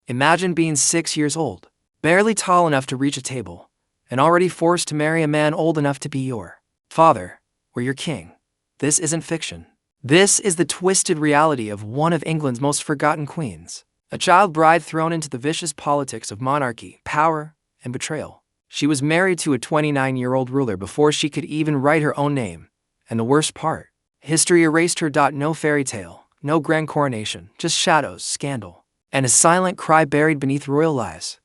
Imagine being 6 years old, barely tall enough to reach a table, and already forced to marry a man old enough to be your father or your king. This isn't fiction. This is the twisted reality of one of England's most forgotten queens. A child bride thrown into the vicious politics of monarchy, power, and betrayal. She was married to a 29-year-old ruler before she could even write her own name. And the worst part, history erased her. No fairy tale, no grand coronation, just shadows, scandal, and a silent cry buried beneath royal lies.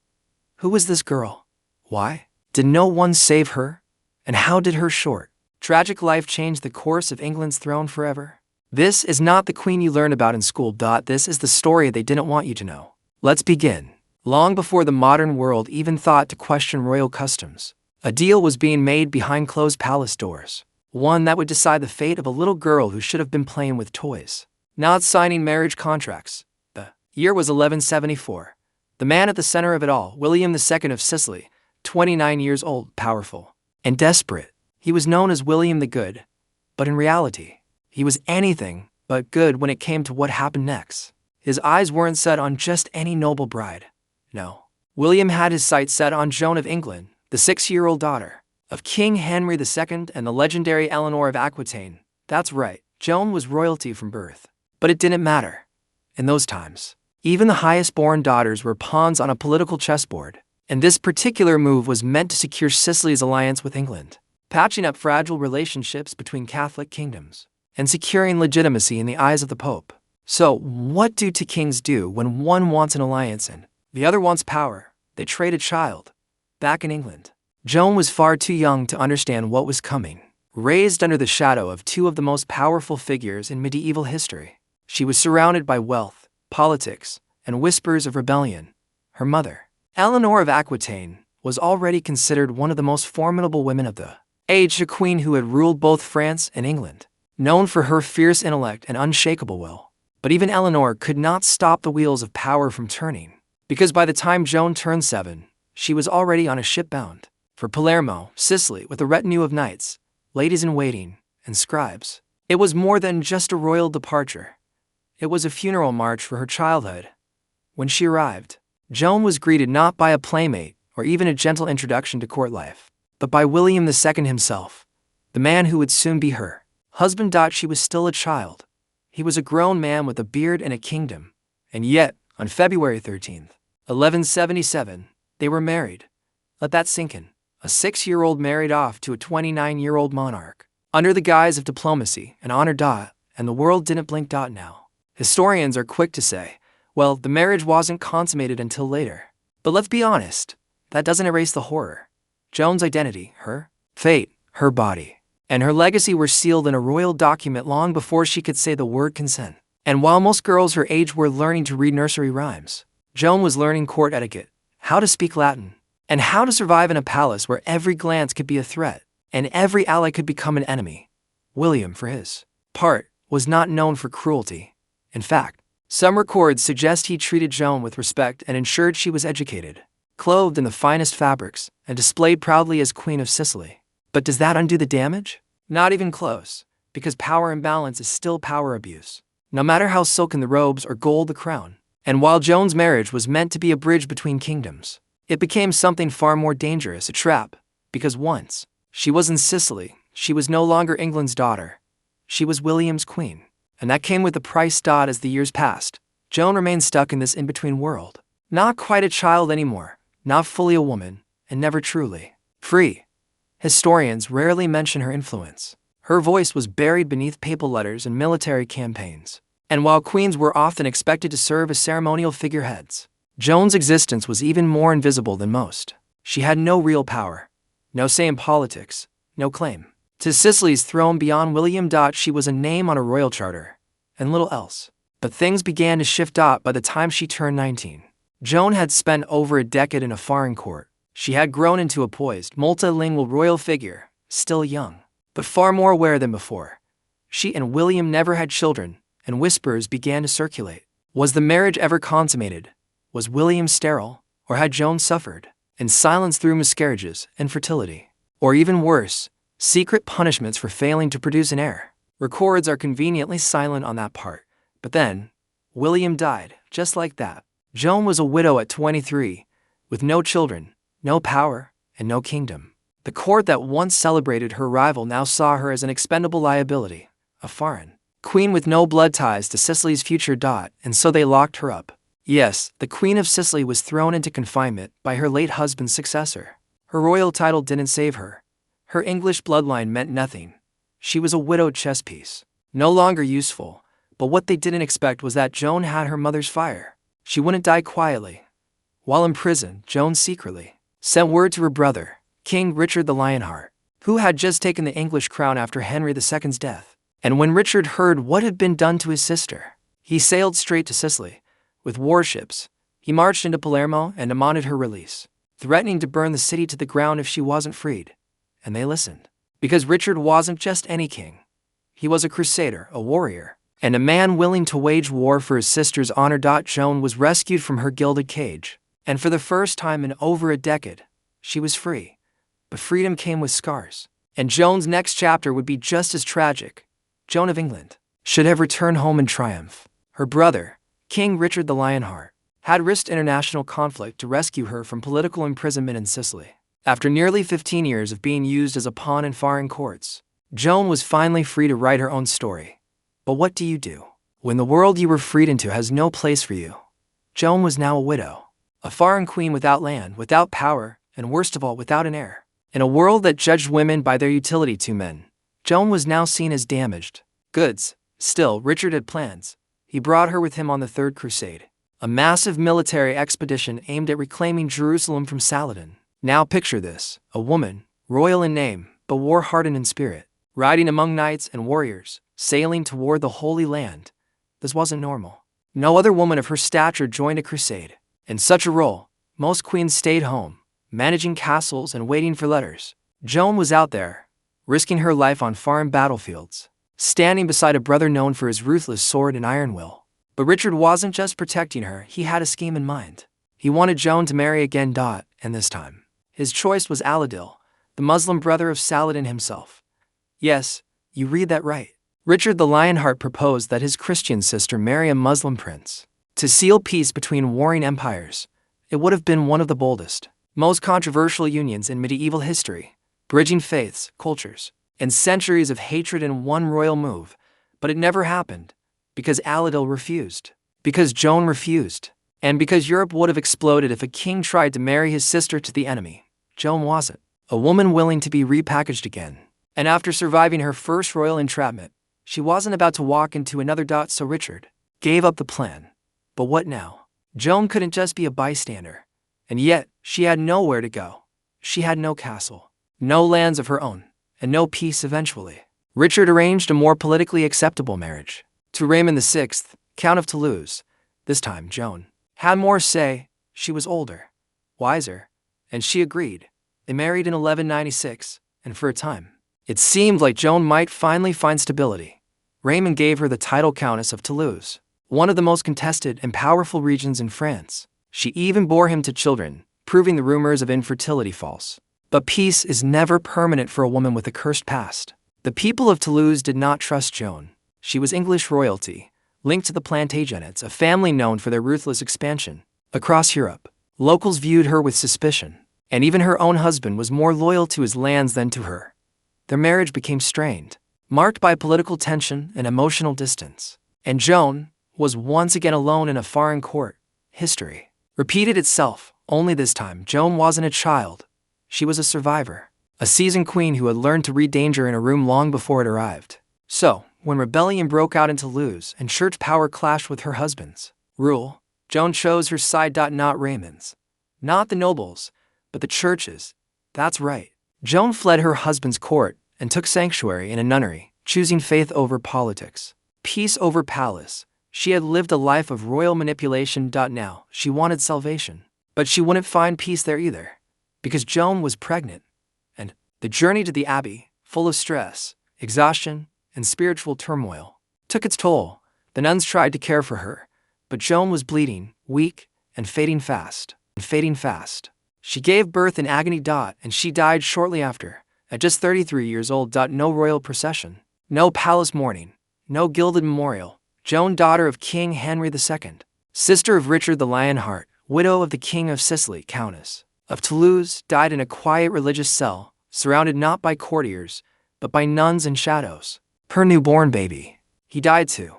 Who was this girl? Why? Did no one save her? And how did her short, tragic life change the course of England's throne forever? This is not the queen you learn about in school. This is the story they didn't want you to know. Let's begin. Long before the modern world even thought to question royal customs, a deal was being made behind closed palace doors. One that would decide the fate of a little girl who should have been playing with toys, not signing marriage contracts. The year was 1174. The man at the center of it all, William II of Sicily, 29 years old, powerful, and desperate. He was known as William the Good, but in reality, he was anything but good when it came to what happened next. His eyes weren't set on just any noble bride. No. William had his sights set on Joan of England, the 6-year-old daughter of King Henry II and the legendary Eleanor of Aquitaine. That's right, Joan was royalty from birth. But it didn't matter. In those times, even the highest-born daughters were pawns on a political chessboard. And this particular move was meant to secure Sicily's alliance with England, patching up fragile relationships between Catholic kingdoms, and securing legitimacy in the eyes of the Pope. So, what do two kings do when one wants an alliance and the other wants power? They trade a child. Back in England, Joan was far too young to understand what was coming. Raised under the shadow of two of the most powerful figures in medieval history, she was surrounded by wealth, politics, and whispers of rebellion. Her mother, Eleanor of Aquitaine, was already considered one of the most formidable women of the age, a queen who had ruled both France and England, known for her fierce intellect and unshakable will. But even Eleanor could not stop the wheels of power from turning, because by the time Joan turned 7, she was already on a ship bound for Palermo, Sicily, with a retinue of knights, ladies-in-waiting, and scribes. It was more than just a royal departure. It was a funeral march for her childhood. When she arrived, Joan was greeted not by a playmate or even a gentle introduction to court life, but by William II himself, the man who would soon be her husband. She was still a child. He was a grown man with a beard and a kingdom. And yet, on February 13th, 1177, they were married. Let that sink in. A 6-year-old married off to a 29-year-old monarch, under the guise of diplomacy and honor. And the world didn't blink. Now, historians are quick to say, well, the marriage wasn't consummated until later. But let's be honest, that doesn't erase the horror. Joan's identity, her fate, her body, and her legacy were sealed in a royal document long before she could say the word consent. And while most girls her age were learning to read nursery rhymes, Joan was learning court etiquette, how to speak Latin, and how to survive in a palace where every glance could be a threat, and every ally could become an enemy. William, for his part, was not known for cruelty. In fact, some records suggest he treated Joan with respect and ensured she was educated, clothed in the finest fabrics, and displayed proudly as Queen of Sicily. But does that undo the damage? Not even close, because power imbalance is still power abuse, no matter how silken the robes or gold the crown. And while Joan's marriage was meant to be a bridge between kingdoms, it became something far more dangerous, a trap, because once she was in Sicily, she was no longer England's daughter. She was William's queen, and that came with a price. As the years passed, Joan remained stuck in this in-between world. Not quite a child anymore, not fully a woman, and never truly free. Historians rarely mention her influence. Her voice was buried beneath papal letters and military campaigns. And while queens were often expected to serve as ceremonial figureheads, Joan's existence was even more invisible than most. She had no real power, no say in politics, no claim to Sicily's throne beyond William. She was a name on a royal charter, and little else. But things began to shift. By the time she turned 19, Joan had spent over a decade in a foreign court. She had grown into a poised, multilingual royal figure, still young, but far more aware than before. She and William never had children, and whispers began to circulate. Was the marriage ever consummated? Was William sterile, or had Joan suffered in silence through miscarriages, infertility, or even worse, secret punishments for failing to produce an heir? Records are conveniently silent on that part. But then, William died, just like that. Joan was a widow at 23, with no children, no power, and no kingdom. The court that once celebrated her rival now saw her as an expendable liability, a foreign queen with no blood ties to Sicily's future. And so they locked her up. Yes, the Queen of Sicily was thrown into confinement by her late husband's successor. Her royal title didn't save her. Her English bloodline meant nothing. She was a widowed chess piece, no longer useful. But what they didn't expect was that Joan had her mother's fire. She wouldn't die quietly. While in prison, Joan secretly sent word to her brother, King Richard the Lionheart, who had just taken the English crown after Henry II's death. And when Richard heard what had been done to his sister, he sailed straight to Sicily. With warships, he marched into Palermo and demanded her release, threatening to burn the city to the ground if she wasn't freed. And they listened. Because Richard wasn't just any king. He was a crusader, a warrior, and a man willing to wage war for his sister's honor. Joan was rescued from her gilded cage, and for the first time in over a decade, she was free. But freedom came with scars. And Joan's next chapter would be just as tragic. Joan of England should have returned home in triumph. Her brother, King Richard the Lionheart, had risked international conflict to rescue her from political imprisonment in Sicily. After nearly 15 years of being used as a pawn in foreign courts, Joan was finally free to write her own story. But what do you do when the world you were freed into has no place for you? Joan was now a widow, a foreign queen without land, without power, and worst of all, without an heir. In a world that judged women by their utility to men, Joan was now seen as damaged goods. Still, Richard had plans. He brought her with him on the Third Crusade, a massive military expedition aimed at reclaiming Jerusalem from Saladin. Now picture this, a woman, royal in name, but war-hardened in spirit, riding among knights and warriors, sailing toward the Holy Land. This wasn't normal. No other woman of her stature joined a crusade. In such a role, most queens stayed home, managing castles and waiting for letters. Joan was out there, risking her life on foreign battlefields, standing beside a brother known for his ruthless sword and iron will. But Richard wasn't just protecting her, he had a scheme in mind. He wanted Joan to marry again. And this time, his choice was Aladil, the Muslim brother of Saladin himself. Yes, you read that right. Richard the Lionheart proposed that his Christian sister marry a Muslim prince to seal peace between warring empires. It would have been one of the boldest, most controversial unions in medieval history, bridging faiths, cultures, and centuries of hatred in one royal move. But it never happened, because Aladil refused, because Joan refused, and because Europe would have exploded if a king tried to marry his sister to the enemy. Joan wasn't a woman willing to be repackaged again. And after surviving her first royal entrapment, she wasn't about to walk into another. So Richard gave up the plan. But what now? Joan couldn't just be a bystander. And yet, she had nowhere to go. She had no castle, no lands of her own, and no peace eventually. Richard arranged a more politically acceptable marriage to Raymond VI, Count of Toulouse. This time, Joan had more say. She was older, wiser, and she agreed. They married in 1196, and for a time, it seemed like Joan might finally find stability. Raymond gave her the title Countess of Toulouse, one of the most contested and powerful regions in France. She even bore him to children, proving the rumors of infertility false. But peace is never permanent for a woman with a cursed past. The people of Toulouse did not trust Joan. She was English royalty, linked to the Plantagenets, a family known for their ruthless expansion across Europe. Locals viewed her with suspicion, and even her own husband was more loyal to his lands than to her. Their marriage became strained, marked by political tension and emotional distance. And Joan was once again alone in a foreign court. History repeated itself, only this time Joan wasn't a child. She was a survivor, a seasoned queen who had learned to read danger in a room long before it arrived. So, when rebellion broke out in Toulouse and church power clashed with her husband's rule, Joan chose her side. Not Raymond's, not the nobles, but the churches. That's right. Joan fled her husband's court and took sanctuary in a nunnery, choosing faith over politics, peace over palace. She had lived a life of royal manipulation. Now, she wanted salvation, but she wouldn't find peace there either, because Joan was pregnant, and the journey to the abbey, full of stress, exhaustion, and spiritual turmoil, took its toll. The nuns tried to care for her, but Joan was bleeding, weak, and fading fast. She gave birth in agony. And she died shortly after, at just 33 years old. No royal procession, no palace mourning, no gilded memorial. Joan, daughter of King Henry II, sister of Richard the Lionheart, widow of the King of Sicily, Countess of Toulouse, died in a quiet religious cell, surrounded not by courtiers, but by nuns and shadows. Her newborn baby. He died too.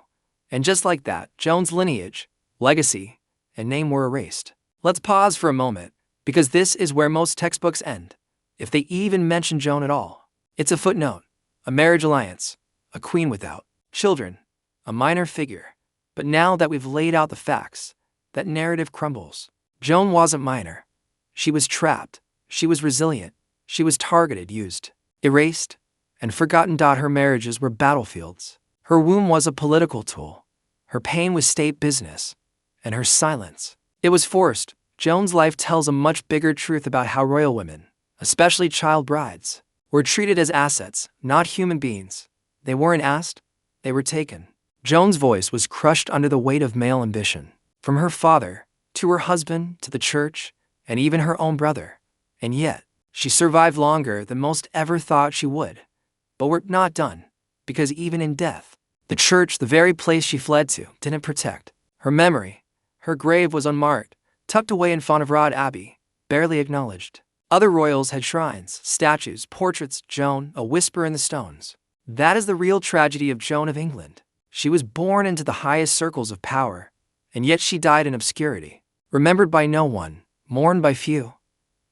And just like that, Joan's lineage, legacy, and name were erased. Let's pause for a moment, because this is where most textbooks end, if they even mention Joan at all. It's a footnote, a marriage alliance, a queen without children, a minor figure. But now that we've laid out the facts, that narrative crumbles. Joan wasn't minor. She was trapped, she was resilient, she was targeted, used, erased, and forgotten. Her marriages were battlefields. Her womb was a political tool. Her pain was state business. And her silence, it was forced. Joan's life tells a much bigger truth about how royal women, especially child brides, were treated as assets, not human beings. They weren't asked, they were taken. Joan's voice was crushed under the weight of male ambition, from her father, to her husband, to the church, and even her own brother. And yet, she survived longer than most ever thought she would. But we're not done, because even in death, the church, the very place she fled to, didn't protect her memory. Her grave was unmarked, tucked away in Fontevraud Abbey, barely acknowledged. Other royals had shrines, statues, portraits. Joan, a whisper in the stones. That is the real tragedy of Joan of England. She was born into the highest circles of power, and yet she died in obscurity, remembered by no one, mourned by few,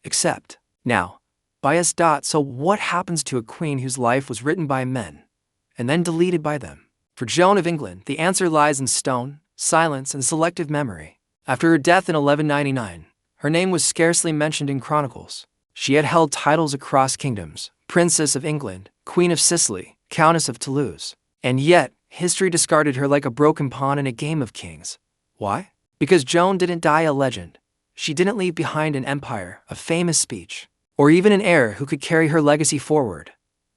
except, now, by us. So what happens to a queen whose life was written by men, and then deleted by them? For Joan of England, the answer lies in stone, silence, and selective memory. After her death in 1199, her name was scarcely mentioned in chronicles. She had held titles across kingdoms: Princess of England, Queen of Sicily, Countess of Toulouse. And yet, history discarded her like a broken pawn in a game of kings. Why? Because Joan didn't die a legend. She didn't leave behind an empire, a famous speech, or even an heir who could carry her legacy forward.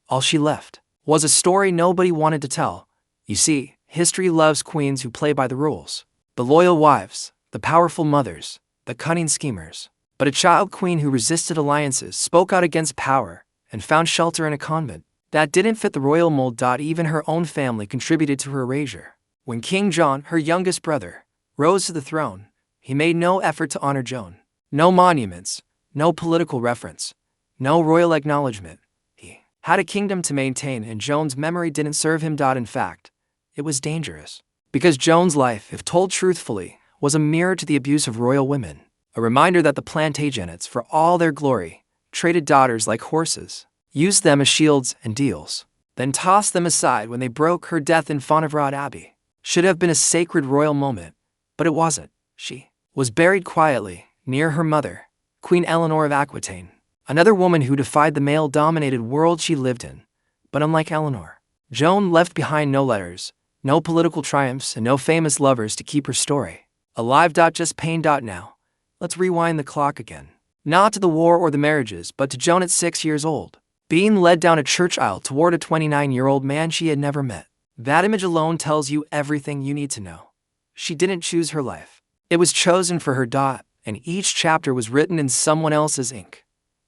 All she left was a story nobody wanted to tell. You see, history loves queens who play by the rules. The loyal wives, the powerful mothers, the cunning schemers. But a child queen who resisted alliances, spoke out against power, and found shelter in a convent. That didn't fit the royal mold. Even her own family contributed to her erasure. When King John, her youngest brother, rose to the throne, he made no effort to honor Joan. No monuments, no political reference, no royal acknowledgement. He had a kingdom to maintain, and Joan's memory didn't serve him. In fact, it was dangerous. Because Joan's life, if told truthfully, was a mirror to the abuse of royal women. A reminder that the Plantagenets, for all their glory, traded daughters like horses, used them as shields and deals, then tossed them aside when they broke. Her death in Fontevraud Abbey should have been a sacred royal moment, but it wasn't. She was buried quietly, near her mother, Queen Eleanor of Aquitaine, another woman who defied the male-dominated world she lived in. But unlike Eleanor, Joan left behind no letters, no political triumphs, and no famous lovers to keep her story alive. Just pain. Now, let's rewind the clock again. Not to the war or the marriages, but to Joan at 6 years old, being led down a church aisle toward a 29-year-old man she had never met. That image alone tells you everything you need to know. She didn't choose her life. It was chosen for her. And each chapter was written in someone else's ink.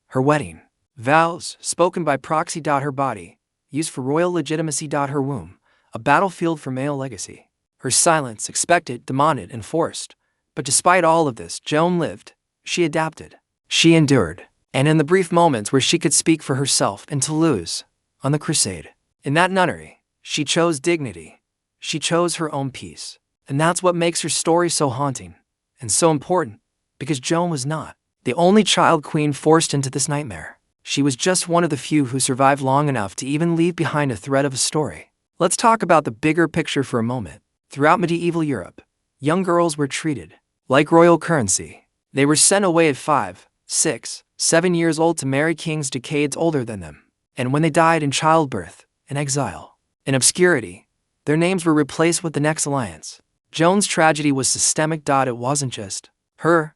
Her wedding vows, spoken by proxy. Her body, used for royal legitimacy. Her womb, a battlefield for male legacy. Her silence, expected, demanded, and forced. But despite all of this, Joan lived. She adapted. She endured. And in the brief moments where she could speak for herself in Toulouse, on the crusade, in that nunnery, she chose dignity. She chose her own peace. And that's what makes her story so haunting and so important, because Joan was not the only child queen forced into this nightmare. She was just one of the few who survived long enough to even leave behind a thread of a story. Let's talk about the bigger picture for a moment. Throughout medieval Europe, young girls were treated like royal currency. They were sent away at 5, 6, 7 years old to marry kings decades older than them. And when they died in childbirth, in exile, in obscurity, their names were replaced with the next alliance. Joan's tragedy was systemic. It wasn't just her.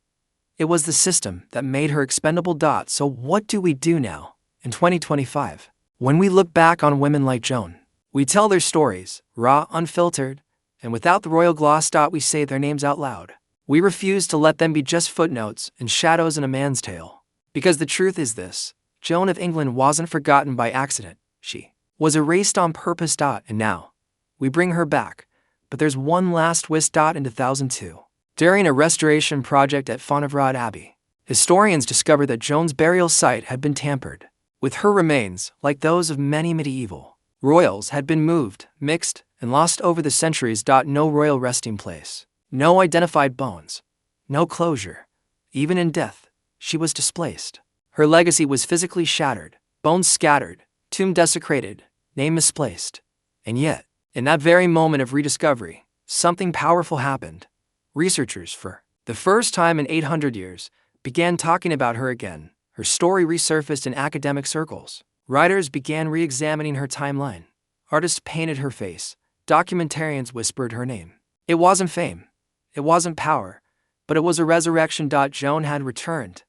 It was the system that made her expendable. So what do we do now, in 2025? When we look back on women like Joan, we tell their stories, raw, unfiltered, and without the royal gloss. We say their names out loud. We refuse to let them be just footnotes and shadows in a man's tale. Because the truth is this: Joan of England wasn't forgotten by accident. She was erased on purpose. And now, we bring her back. But there's one last twist. In 2002, During a restoration project at Fontevraud Abbey, historians discovered that Joan's burial site had been tampered with. Her remains, like those of many medieval royals, had been moved, mixed, and lost over the centuries. No royal resting place, no identified bones, no closure. Even in death, she was displaced. Her legacy was physically shattered, bones scattered, tomb desecrated, name misplaced. And yet, in that very moment of rediscovery, something powerful happened. Researchers, for the first time in 800 years, began talking about her again. Her story resurfaced in academic circles. Writers began re-examining her timeline. Artists painted her face. Documentarians whispered her name. It wasn't fame. It wasn't power. But it was a resurrection. Joan had returned.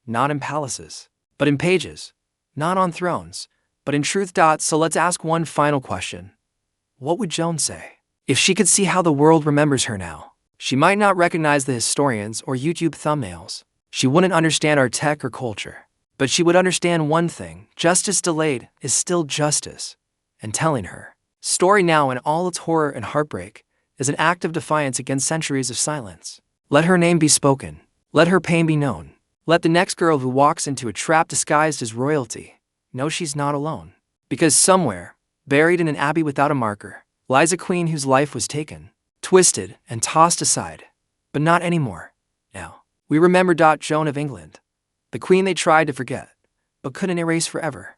Not in palaces, but in pages. Not on thrones, but in truth. So let's ask one final question. What would Joan say if she could see how the world remembers her now? She might not recognize the historians or YouTube thumbnails. She wouldn't understand our tech or culture. But she would understand one thing: justice delayed is still justice. And telling her story now in all its horror and heartbreak is an act of defiance against centuries of silence. Let her name be spoken. Let her pain be known. Let the next girl who walks into a trap disguised as royalty know she's not alone. Because somewhere, buried in an abbey without a marker, lies a queen whose life was taken, twisted, and tossed aside. But not anymore. Now, we remember Joan of England, the queen they tried to forget, but couldn't erase forever.